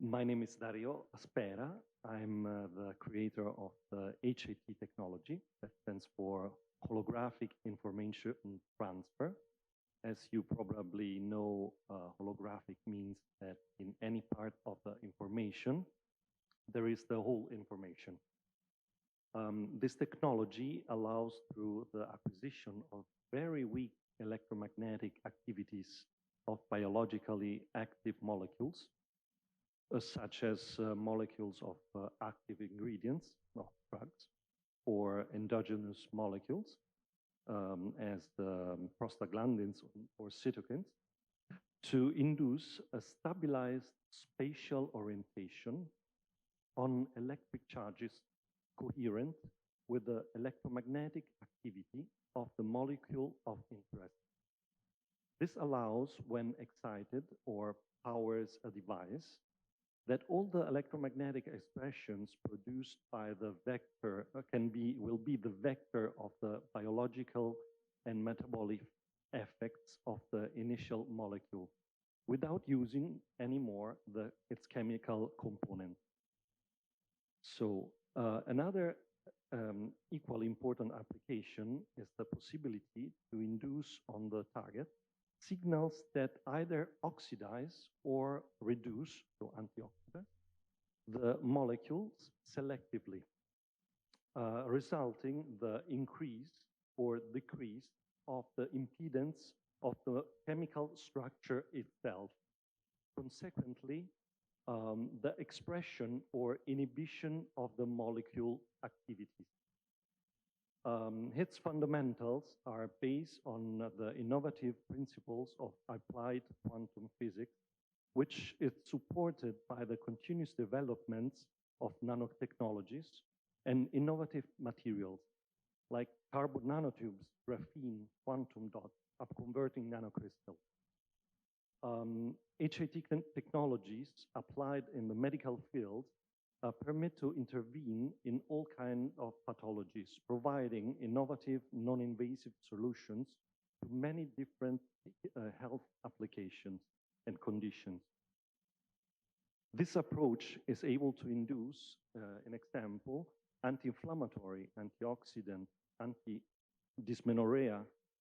My name is Dario Spera. I'm the creator of the HAT technology that stands for Holographic Information Transfer. As you probably know, holographic means that in any part of the information, there is the whole information. This technology allows through the acquisition of very weak electromagnetic activities of biologically active molecules, such as molecules of active ingredients, not drugs, or endogenous molecules, as the prostaglandins or cytokines, to induce a stabilized spatial orientation on electric charges coherent with the electromagnetic activity of the molecule of interest. This allows, when excited or powers a device, that all the electromagnetic expressions produced by the vector will be the vector of the biological and metabolic effects of the initial molecule without using anymore its chemical component. So another equally important application is the possibility to induce on the target signals that either oxidize or reduce, so antioxidant, the molecules selectively, resulting the increase or decrease of the impedance of the chemical structure itself. Consequently, the expression or inhibition of the molecule activities. Its fundamentals are based on the innovative principles of applied quantum physics, which is supported by the continuous developments of nanotechnologies and innovative materials like carbon nanotubes, graphene, quantum dots, up-converting nanocrystals. HAT technologies applied in the medical field permit to intervene in all kinds of pathologies, providing innovative, non-invasive solutions to many different health applications and conditions. This approach is able to induce, an example, anti-inflammatory, antioxidant, anti-dysmenorrhea,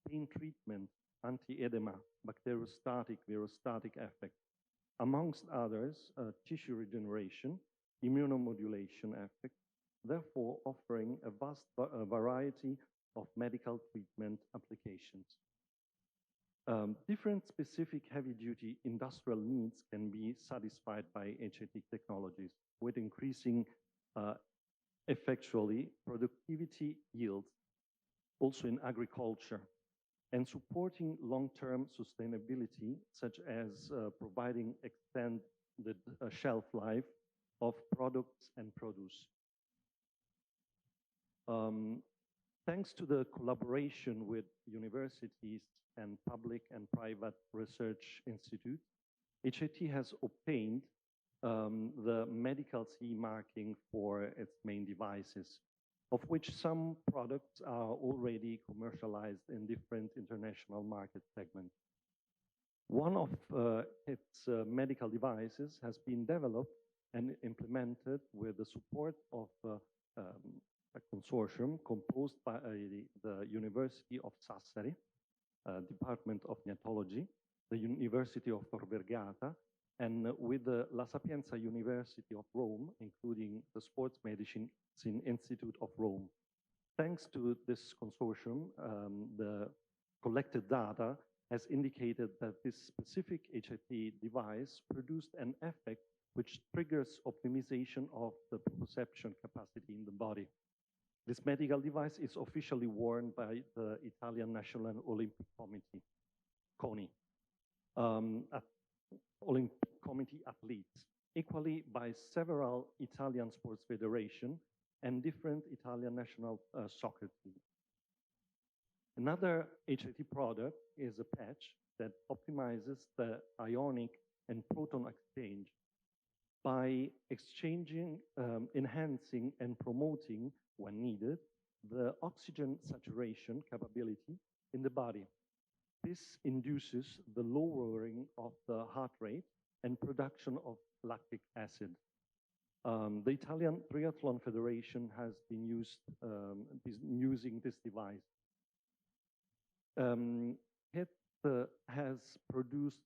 pain treatment, anti-edema, bacteriostatic, virostatic effect, amongst others, tissue regeneration, immunomodulation effect, therefore offering a vast variety of medical treatment applications. Different specific heavy-duty industrial needs can be satisfied by HAT technologies with increasing effectually productivity yields, also in agriculture, and supporting long-term sustainability, such as providing extended shelf life of products and produce. Thanks to the collaboration with universities and public and private research institutes, HAT has obtained the medical CE marking for its main devices, of which some products are already commercialized in different international market segments. One of its medical devices has been developed and implemented with the support of a consortium composed by the University of Sassari, Department of Neonatology, the University of Tor Vergata, and with the La Sapienza University of Rome, including the Sports Medicine Institute of Rome. Thanks to this consortium, the collected data has indicated that this specific HAT device produced an effect which triggers optimization of the perception capacity in the body. This medical device is officially worn by the Italian National Olympic Committee, CONI, Olympic Committee athletes, equally by several Italian sports federations and different Italian national soccer teams. Another HAT product is a patch that optimizes the ionic and proton exchange by exchanging, enhancing, and promoting, when needed, the oxygen saturation capability in the body. This induces the lowering of the heart rate and production of lactic acid. The Italian Triathlon Federation has been using this device. It has produced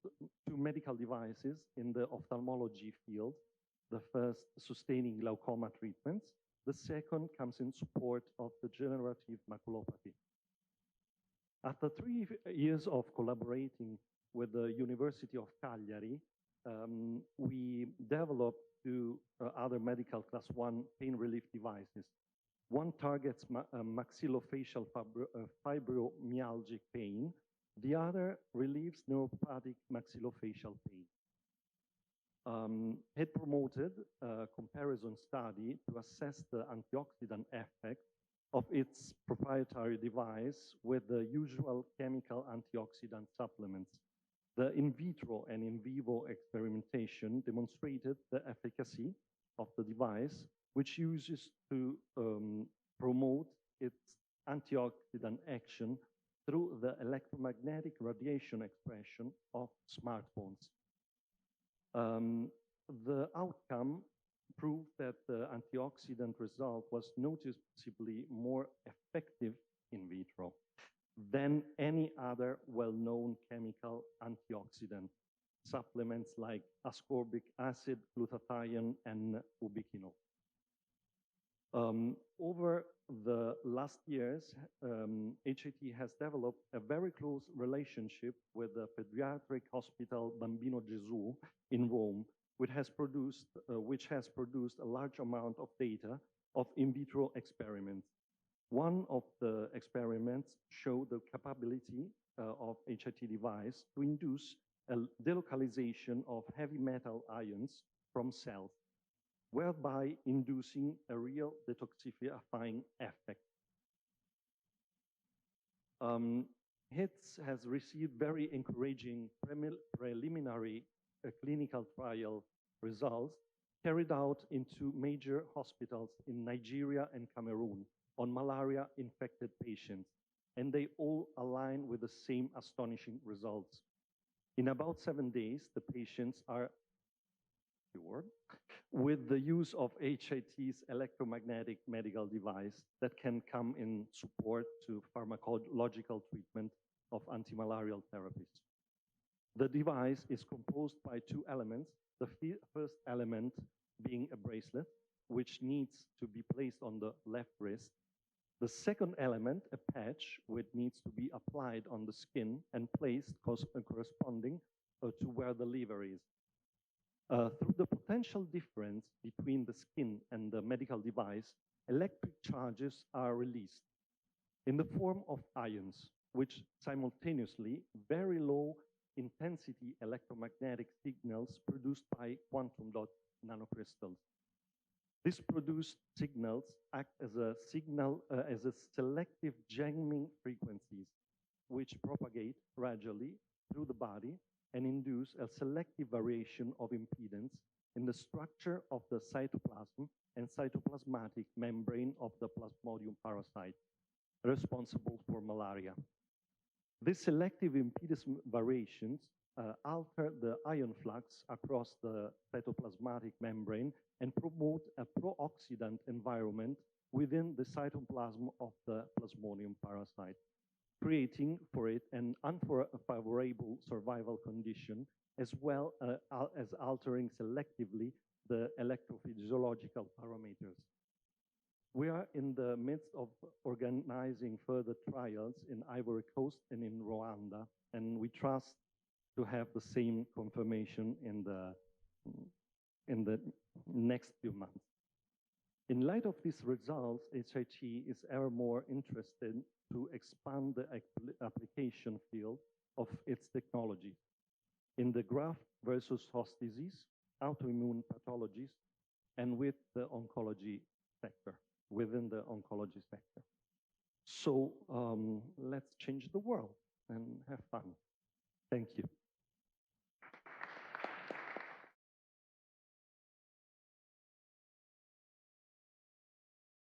two medical devices in the ophthalmology field. The first, sustaining glaucoma treatments. The second comes in support of degenerative maculopathy. After 3 years of collaborating with the University of Cagliari, we developed two other medical class 1 pain relief devices. One targets maxillofacial fibromyalgic pain. The other relieves neuropathic maxillofacial pain. It promoted a comparison study to assess the antioxidant effect of its proprietary device with the usual chemical antioxidant supplements. The in vitro and in vivo experimentation demonstrated the efficacy of the device, which uses to promote its antioxidant action through the electromagnetic radiation expression of smartphones. The outcome proved that the antioxidant result was noticeably more effective in vitro than any other well-known chemical antioxidant supplements like ascorbic acid, glutathione, and ubiquinol. Over the last years, HIT has developed a very close relationship with the pediatric hospital Bambino Gesù in Rome, which has produced a large amount of data of in vitro experiments. One of the experiments showed the capability of HIT device to induce a delocalization of heavy metal ions from cells, whereby inducing a real detoxifying effect. HITS has received very encouraging preliminary clinical trial results carried out in 2 major hospitals in Nigeria and Cameroon on malaria-infected patients, and they all align with the same astonishing results. In about 7 days, the patients are cured with the use of HIT's electromagnetic medical device that can come in support to pharmacological treatment of antimalarial therapies. The device is composed by 2 elements, the first element being a bracelet, which needs to be placed on the left wrist. The second element, a patch, which needs to be applied on the skin and placed corresponding to where the liver is. Through the potential difference between the skin and the medical device, electric charges are released in the form of ions, which simultaneously very low intensity electromagnetic signals produced by quantum dot nanocrystals. These produced signals act as a selective jamming frequencies, which propagate gradually through the body and induce a selective variation of impedance in the structure of the cytoplasm and cytoplasmatic membrane of the Plasmodium parasite, responsible for malaria. These selective impedance variations alter the ion flux across the cytoplasmatic membrane and promote a pro-oxidant environment within the cytoplasm of the Plasmodium parasite, creating for it an unfavorable survival condition, as well as altering selectively the electrophysiological parameters. We are in the midst of organizing further trials in Ivory Coast and in Rwanda, and we trust to have the same confirmation in the next few months. In light of these results, HIT is ever more interested to expand the application field of its technology in the graft versus host disease, autoimmune pathologies, and with the oncology sector, within the oncology sector. So let's change the world and have fun. Thank you.